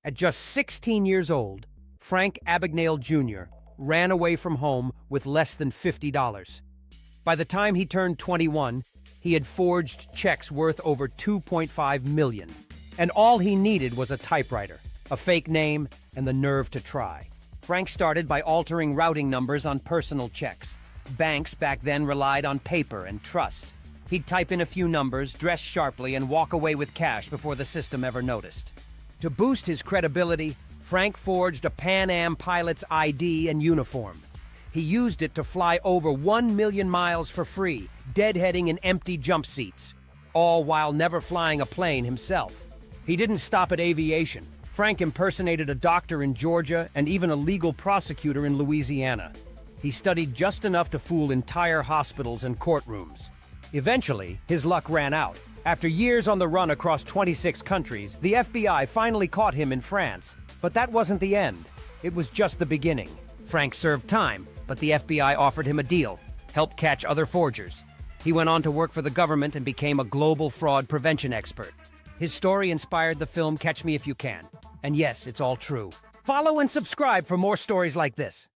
At just 16 years old, Frank Abagnale Jr. ran away from home with less than $50. By the time he turned 21, he had forged checks worth over $2.5 million. And all he needed was a typewriter, a fake name, and the nerve to try. Frank started by altering routing numbers on personal checks. Banks back then relied on paper and trust. He'd type in a few numbers, dress sharply, and walk away with cash before the system ever noticed. To boost his credibility, Frank forged a Pan Am pilot's ID and uniform. He used it to fly over 1 million miles for free, deadheading in empty jump seats, all while never flying a plane himself. He didn't stop at aviation. Frank impersonated a doctor in Georgia and even a legal prosecutor in Louisiana. He studied just enough to fool entire hospitals and courtrooms. Eventually, his luck ran out. After years on the run across 26 countries, the FBI finally caught him in France. But that wasn't the end. It was just the beginning. Frank served time, but the FBI offered him a deal: help catch other forgers. He went on to work for the government and became a global fraud prevention expert. His story inspired the film Catch Me If You Can. And yes, it's all true. Follow and subscribe for more stories like this.